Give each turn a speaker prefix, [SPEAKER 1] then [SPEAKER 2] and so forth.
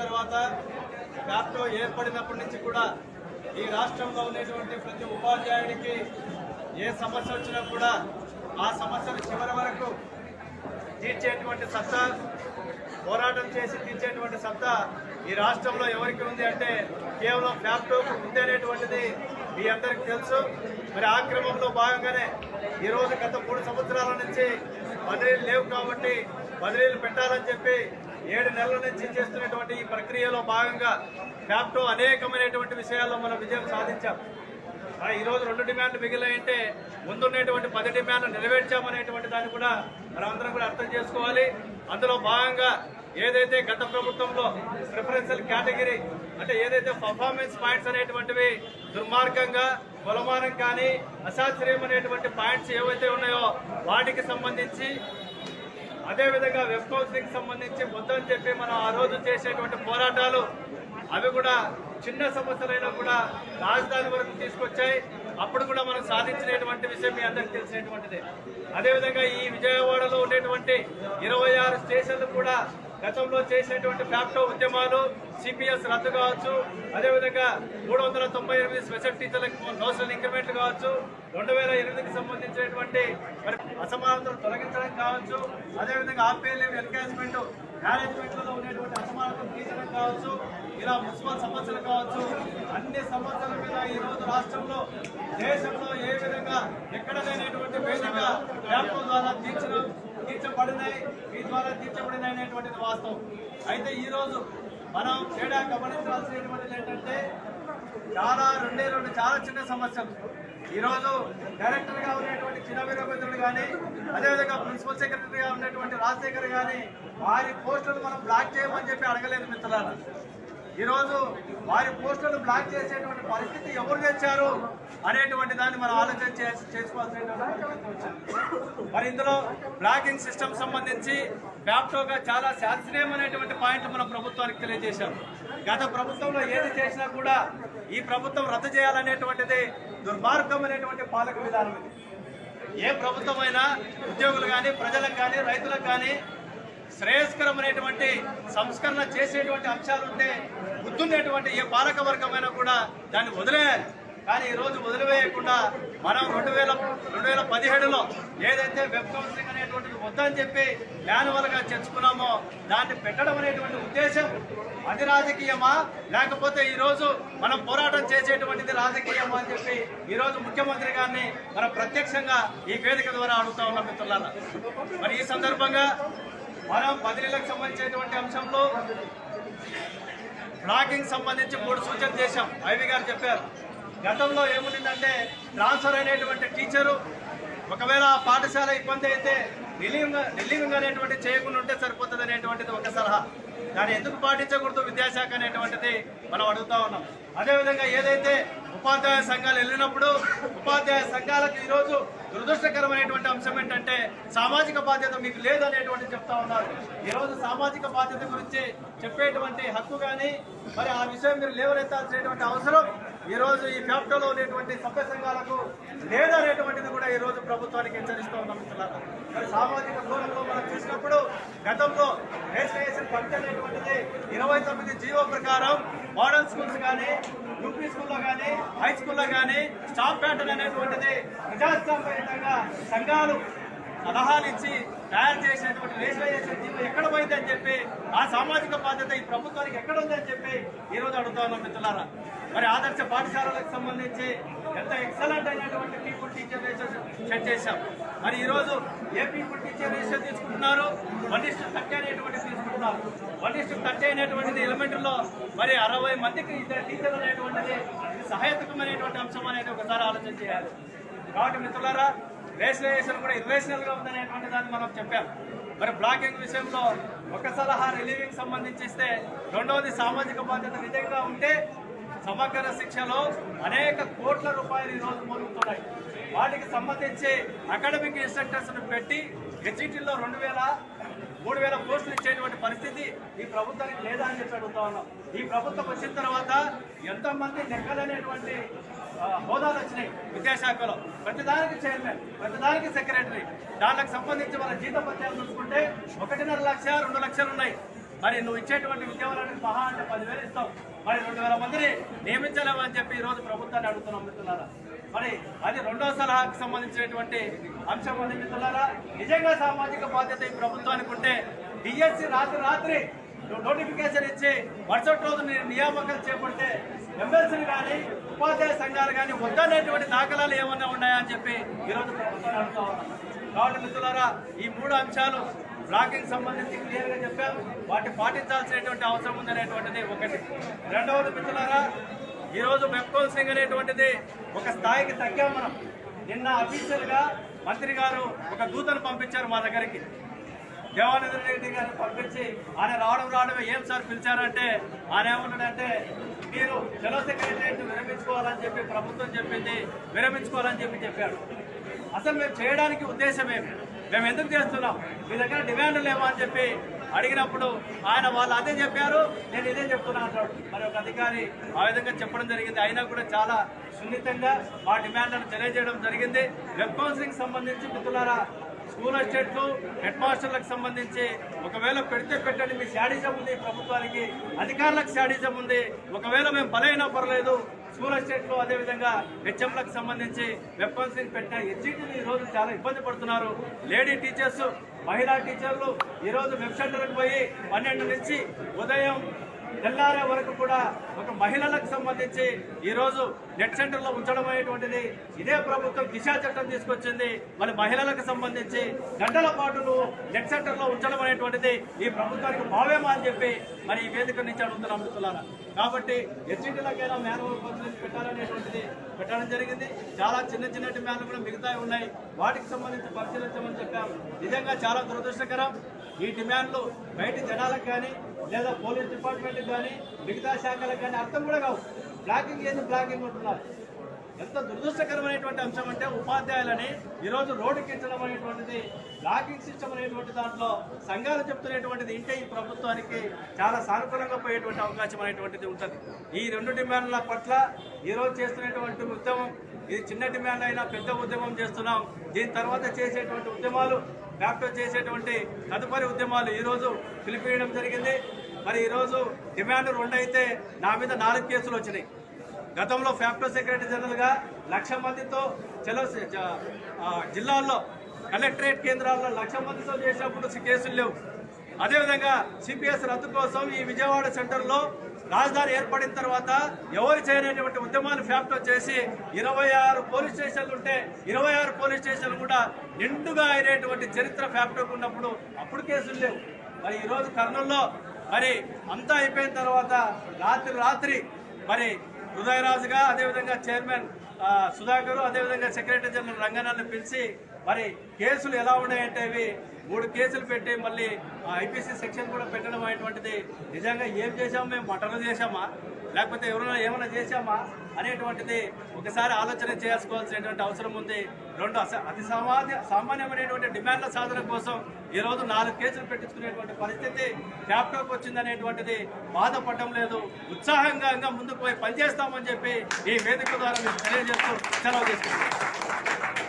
[SPEAKER 1] తర్వాత క్యాప్టో ఏర్పడినప్పటి నుంచి కూడా ఈ రాష్ట్రంలో ఉండేటువంటి ప్రతి ఉపాధ్యాయుడికి ఏ సమస్య వచ్చినా కూడా ఆ సమస్యను చివరి వరకు తీర్చేటువంటి సత్తా, పోరాటం చేసి తీర్చేటువంటి సత్తా ఈ రాష్ట్రంలో ఎవరికి ఉంది అంటే కేవలం క్యాప్టోకు ఉంది అనేటువంటిది మీ అందరికీ తెలుసు. మరి ఆ క్రమంలో భాగంగానే ఈరోజు గత 3 సంవత్సరాల నుంచి బదిలీలు లేవు కాబట్టి బదిలీలు పెట్టాలని చెప్పి 7 నెలల నుంచి చేస్తున్నటువంటి ఈ ప్రక్రియలో భాగంగా క్యాప్టో అనేకమైనటువంటి విషయాల్లో మనం విజయం సాధించాం. ఈరోజు 2 డిమాండ్లు మిగిలినాయంటే ముందున్నటువంటి 10 డిమాండ్లు నెరవేర్చామనేటువంటి దాన్ని కూడా మనందరం కూడా అర్థం చేసుకోవాలి. అందులో భాగంగా ఏదైతే గత ప్రభుత్వంలో ప్రిఫరెన్షియల్ కేటగిరీ అంటే ఏదైతే పర్ఫార్మెన్స్ పాయింట్స్ అనేటువంటివి దుర్మార్గంగా కొలమానం కానీ అశాస్త్రీయమైనటువంటి పాయింట్స్ ఏవైతే ఉన్నాయో వాటికి సంబంధించి, అదేవిధంగా వెబ్ కౌన్సిలింగ్ సంబంధించి వద్దని చెప్పి మనం ఆ రోజు చేసేటువంటి పోరాటాలు అవి కూడా చిన్న సమస్యలైనా కూడా రాజధాని వరకు తీసుకొచ్చాయి. అప్పుడు కూడా మనం సాధించినటువంటి విషయం మీ అందరికీ తెలిసినటువంటిదే. అదేవిధంగా ఈ విజయవాడలో ఉండేటువంటి 26 స్టేషన్లు కూడా గతంలో చేసినటువంటి క్యాప్టో ఉద్యమాలు, సిపిఎస్ రద్దు కావచ్చు, అదేవిధంగా 398 స్పెషల్ టీచర్లకు నోషనల్ ఇంక్రిమెంట్లు కావచ్చు, 2008కి సంబంధించినటువంటి మరి అసమానతలు తొలగించడం కావచ్చు, అదేవిధంగా ఆర్పీఎల్ఎం ఎన్కాష్మెంట్ మేనేజ్మెంట్లలో ఉండేటువంటి అసమానతలు తీర్చడం కావచ్చు, ఇలా మున్సిపల్ సమస్యలు కావచ్చు, అన్ని సమస్యల మీద ఈరోజు రాష్ట్రంలో దేశంలో ఏ విధంగా ఎక్కడ లేనటువంటి వేదిక క్యాప్టో ద్వారా తీర్చబడినాయి, మీ ద్వారా తీర్చబడినాయి అనేటువంటిది వాస్తవం. అయితే ఈరోజు మనం తేడా గమనించాల్సినటువంటిది ఏంటంటే చాలా చిన్న సమస్యలు. ఈరోజు డైరెక్టర్గా ఉన్నటువంటి చిన్న వీరభద్రుడు కానీ, అదేవిధంగా ప్రిన్సిపల్ సెక్రటరీగా ఉన్నటువంటి రాజశేఖర్ కానీ వారి పోస్టులను మనం బ్లాక్ చేయమని చెప్పి అడగలేదు మిత్రులారా. ఈరోజు వారి పోస్టులను బ్లాక్ చేసేటువంటి పరిస్థితి ఎవరు తెచ్చారు అనేటువంటి దాన్ని మనం ఆలోచన చేసుకోవాల్సినటువంటి మరి ఇందులో బ్లాకింగ్ సిస్టమ్ సంబంధించి క్యాప్టోగా చాలా శాస్త్రీయమైనటువంటి పాయింట్లు మన ప్రభుత్వానికి తెలియజేశాం. గత ప్రభుత్వంలో ఏది చేసినా కూడా ఈ ప్రభుత్వం రద్దు చేయాలనేటువంటిది దుర్మార్గమైనటువంటి పాలక విధానం. ఏ ప్రభుత్వమైనా ఉద్యోగులు కానీ, ప్రజలకు కానీ, రైతులకు కానీ శ్రేయస్కరమైనటువంటి సంస్కరణ చేసేటువంటి అంశాలు ఉంటే గుర్తుండేటువంటి ఏ పాలక వర్గమైనా కూడా దాన్ని వదిలేయాలి. కానీ ఈరోజు వదిలివేయకుండా మనం 2017లో ఏదైతే వెబ్ కౌన్సిలింగ్ అనేటువంటిది వద్దని చెప్పి మాన్యువల్గా చేర్చుకున్నామో దాన్ని పెట్టడం అనేటువంటి ఉద్దేశం అది రాజకీయమా, లేకపోతే ఈరోజు మనం పోరాటం చేసేటువంటిది రాజకీయమా అని చెప్పి ఈరోజు ముఖ్యమంత్రి గారిని మనం ప్రత్యక్షంగా ఈ వేదిక ద్వారా అడుగుతా ఉన్నాం మిత్రులారా. మరి ఈ సందర్భంగా మనం బదిలీలకు సంబంధించినటువంటి అంశంలో బ్లాకింగ్ సంబంధించి 3 సూచనలు చేశాం. ఐవి గారు చెప్పారు. గతంలో ఏముండిందంటే ట్రాన్స్ఫర్ అయినటువంటి టీచరు ఒకవేళ పాఠశాల ఇబ్బంది అయితే రిలీవింగ్ అనేటువంటి చేయకుండా ఉంటే సరిపోతుంది అనేటువంటిది ఒక సలహా. దాన్ని ఎందుకు పాటించకూడదు విద్యాశాఖ అనేటువంటిది మనం అడుగుతా ఉన్నాం. అదేవిధంగా ఏదైతే ఉపాధ్యాయ సంఘాలు వెళ్ళినప్పుడు ఉపాధ్యాయ సంఘాలకు ఈరోజు దురదృష్టకరమైనటువంటి అంశం ఏంటంటే సామాజిక బాధ్యత మీకు లేదనేటువంటి చెప్తా ఉన్నారు. ఈరోజు సామాజిక బాధ్యత గురించి చెప్పేటువంటి హక్కు కానీ మరి ఆ విషయం మీరు లేవనెత్తాల్సినటువంటి అవసరం ఈరోజు ఈ క్యాప్టోలో ఉండేటువంటి సభ్య సంఘాలకు లేదనేటువంటిది కూడా ఈరోజు ప్రభుత్వానికి హెచ్చరిస్తూ ఉన్నాం మిత్రులారా. మరి సామాజిక దూరంలో మనం చూసినప్పుడు గతంలో రిజిస్ట్రేషన్ కమిటీ అనేటువంటిది 29 జీవో ప్రకారం మోడల్ స్కూల్స్ కానీ, యూపీ స్కూల్లో కానీ, హై స్కూల్లో కానీ స్టాఫ్ ప్యాటర్న్ అనేటువంటిది ప్రజాస్వామ్యంగా సంఘాలు సలహాలు ఇచ్చి తయారు చేసినటువంటి రిజిస్ట్రేషన్ జీవో ఎక్కడ పోయిందని చెప్పి ఆ సామాజిక బాధ్యత ఈ ప్రభుత్వానికి ఎక్కడ ఉందని చెప్పి ఈరోజు అడుగుతా ఉన్నాం మిత్రులారా. మరి ఆదర్శ పాఠశాలలకు సంబంధించి ఎంత ఎక్సలెంట్ అయినటువంటి పీపుల్ టీచర్ రేషియో సెట్ చేశాం. మరి ఈరోజు ఏ పీపుల్ టీచర్ రేషియో తీసుకుంటున్నారు, 1:30 అనేటువంటిది తీసుకుంటున్నారు. 1:30 అనేటువంటిది ఎలిమెంటరీలో మరి 60 మందికి టీచర్లు అనేటువంటిది సహాయకమైనటువంటి అంశం అనేది ఒకసారి ఆలోచన చేయాలి. కాబట్టి మిత్రులారా రేషనలైజేషన్ కూడా ఇర్రేషనల్గా ఉందనేటువంటి దాన్ని మనం చెప్పాం. మరి బ్లాకింగ్ విషయంలో ఒక సలహా రిలీవింగ్ సంబంధించి ఇస్తే, రెండవది సామాజిక బాధ్యత నిజంగా ఉంటే సమగ్ర శిక్షలో అనేక కోట్ల రూపాయలు ఈరోజు మూలుగుతున్నాయి. వాటికి సంబంధించి అకాడమిక్ ఇన్స్ట్రక్టర్స్ను పెట్టి హెచ్ఈటీలో 2,000-3,000 పోస్టులు ఇచ్చేటువంటి పరిస్థితి ఈ ప్రభుత్వానికి లేదా అని చెప్పి అడుగుతా ఉన్నాం. ఈ ప్రభుత్వం వచ్చిన తర్వాత ఎంతమంది లెక్కలనేటువంటి హోదాలు వచ్చినాయి విద్యాశాఖలో. ప్రతిదానికి చైర్మన్, ప్రతిదానికి సెక్రటరీ, దానికి సంబంధించి మన జీతపత్యాలు చూసుకుంటే 1.5 లక్ష 2 లక్షలు ఉన్నాయి. మరి నువ్వు ఇచ్చేటువంటి ఉద్యోగాలకు మహా అంటే 10,000 ఇస్తావు, మరి 2,000 మందిని నియమించలేము అని చెప్పి ఈరోజు ప్రభుత్వాన్ని అడుగుతున్నాం మిత్రులారా. మరి అది రెండో సలహాకు సంబంధించినటువంటి అంశం ఉంది మిత్రులారా. నిజంగా సామాజిక బాధ్యత ఈ ప్రభుత్వానికి ఉంటే డిఎస్సి రాత్రి నోటిఫికేషన్ ఇచ్చి మరుసటి రోజు నియామకాలు చేపడితే ఎమ్మెల్సీలు కానీ ఉపాధ్యాయ సంఘాలు కానీ వద్దనేటువంటి దాఖలాలు ఏమన్నా ఉన్నాయా అని చెప్పి ఈరోజు ప్రభుత్వాన్ని అడుగుతా ఉన్నాం. కాబట్టి మిత్రులారా, ఈ 3 అంశాలు బ్లాకింగ్ సంబంధించి క్లియర్గా చెప్పాము, వాటిని పాటించాల్సినటువంటి అవసరం ఉందనేటువంటిది ఒకటి. రెండవది మిత్రులారా, ఈరోజు వెబ్ కౌన్సిలింగ్ అనేటువంటిది ఒక స్థాయికి తగ్గాం మనం. నిన్న అఫీషియల్గా మంత్రి గారు ఒక దూతను పంపించారు మా దగ్గరికి, దేవానంద రెడ్డి గారిని పంపించి ఆయన రావడమే ఏం సార్ పిలిచారంటే ఆయన ఏమన్నాడంటే మీరు చలో సెక్రటరియట్ విరమించుకోవాలని చెప్పి ప్రభుత్వం చెప్పింది, విరమించుకోవాలని చెప్పాడు. అసలు మేము చేయడానికి ఉద్దేశమేమి, మేము ఎందుకు చేస్తున్నాం, మీ దగ్గర డిమాండ్ లేవా అని చెప్పి అడిగినప్పుడు ఆయన వాళ్ళు అదే చెప్పారు, నేను ఇదే చెప్తున్నా అంటాడు. మరి ఒక అధికారి ఆ విధంగా చెప్పడం జరిగింది. అయినా కూడా చాలా సున్నితంగా మా డిమాండ్లను తెలియజేయడం జరిగింది. వెబ్ కౌన్సిలింగ్ సంబంధించి మిత్రులారా, స్కూల్ అసిస్టెంట్లు హెడ్ మాస్టర్లకు సంబంధించి ఒకవేళ పెడితే పెట్టండి, మీ శాడిజం ఉంది ప్రభుత్వానికి, అధికారులకు శాడిజం ఉంది. ఒకవేళ మేము బలైనా పర్లేదు, స్కూల్ అసిస్టెంట్లు అదేవిధంగా హెచ్ఎంలకు సంబంధించి వెబ్ కౌన్సిలింగ్ పెట్టిన హెచ్ఈటీలు ఈరోజు చాలా ఇబ్బంది పడుతున్నారు. లేడీ టీచర్స్, మహిళా టీచర్లు ఈరోజు వెబ్ సెంటర్కి పోయి 12 నుంచి ఉదయం తెల్లారే వరకు కూడా ఒక మహిళలకు సంబంధించి ఈరోజు నెట్ సెంటర్లో ఉంచడం అనేటువంటిది ఇదే ప్రభుత్వం దిశా చట్టం తీసుకొచ్చింది. మరి మహిళలకు సంబంధించి గంటల పాటు నువ్వు నెట్ సెంటర్లో ఉంచడం అనేటువంటిది ఈ ప్రభుత్వానికి భావేమా అని చెప్పి మరి ఈ వేదిక నుంచి అడుగుతున్నాం మిత్రులారా. కాబట్టి హెచ్ఈటీలకైనా మాన్యువల్ కౌన్సిలింగ్ పెట్టాలనేటువంటిది పెట్టడం జరిగింది. చాలా చిన్న డిమాండ్లు కూడా మిగతా ఉన్నాయి, వాటికి సంబంధించి పరిశీలించమని చెప్పాము. నిజంగా చాలా దురదృష్టకరం. ఈ డిమాండ్లు బయట జనాలకు కానీ లేదా పోలీస్ డిపార్ట్మెంట్కి కానీ మిగతా శాఖలకు కానీ అర్థం కూడా కావు. బ్లాకింగ్ ఏంది, బ్లాకింగ్ ఉంటున్నారు. ఎంత దురదృష్టకరమైనటువంటి అంశం అంటే ఉపాధ్యాయులని ఈరోజు రోడ్డుకి ఇచ్చడం అనేటువంటిది, బ్లాకింగ్ సిస్టమ్ అనేటువంటి దాంట్లో సంఘాలు చెప్తున్నటువంటిది ఇంటే ఈ ప్రభుత్వానికి చాలా సానుకూలంగా పోయేటువంటి అవకాశం అనేటువంటిది ఉంటుంది. ఈ 2 డిమాండ్ల పట్ల ఈరోజు చేస్తున్నటువంటి ఉద్యమం, ఇది చిన్న డిమాండ్ అయినా పెద్ద ఉద్యమం చేస్తున్నాం. దీని తర్వాత చేసేటువంటి ఉద్యమాలు, వ్యాప్తం చేసేటువంటి తదుపరి ఉద్యమాలు ఈరోజు పిలిపియడం జరిగింది. మరి ఈరోజు డిమాండ్ 2 అయితే నా మీద 4 కేసులు వచ్చినాయి. గతంలో ఫ్యాక్టో సెక్రటరీ జనరల్గా 1,00,000 మందితో చలో జిల్లాల్లో కలెక్టరేట్ కేంద్రాల్లో 1,00,000 మందితో చేసినప్పుడు కేసులు లేవు. అదేవిధంగా సిపిఎస్ రద్దు కోసం ఈ విజయవాడ సెంటర్లో రాజధాని ఏర్పడిన తర్వాత ఎవరు చేయనటువంటి ఉద్యమాలు ఫ్యాక్టో చేసి 26 పోలీస్ స్టేషన్లు ఉంటే 26 పోలీస్ స్టేషన్లు కూడా నిండుగా అయినటువంటి చరిత్ర ఫ్యాక్టోకి ఉన్నప్పుడు అప్పుడు కేసులు లేవు. మరి ఈరోజు కర్నూలులో మరి అంతా అయిపోయిన తర్వాత రాత్రి మరి హృదయరాజుగా, అదేవిధంగా చైర్మన్ సుధాకర్, అదేవిధంగా సెక్రటరీ జనరల్ రంగనాథ్ని పిలిచి మరి కేసులు ఎలా ఉన్నాయంటే ఇవి 3 కేసులు పెట్టి మళ్ళీ ఐపీసీ సెక్షన్ కూడా పెట్టడం అనేటువంటిది నిజంగా ఏం చేశాము, మేము మటన్ చేశామా లేకపోతే ఎవరైనా ఏమైనా చేశామా అనేటువంటిది ఒకసారి ఆలోచన చేసుకోవాల్సినటువంటి అవసరం ఉంది. 2 అతి సామాన్యమైనటువంటి డిమాండ్ల సాధన కోసం ఈరోజు 4 కేసులు పెట్టించుకునేటువంటి పరిస్థితి క్యాప్టోకి వచ్చిందనేటువంటిది బాధపడడం లేదు. ఉత్సాహంగా ముందుకు పోయి పనిచేస్తామని చెప్పి ఈ వేదిక ద్వారా మేము తెలియజేస్తూ సెలవు తీసుకుంటాం.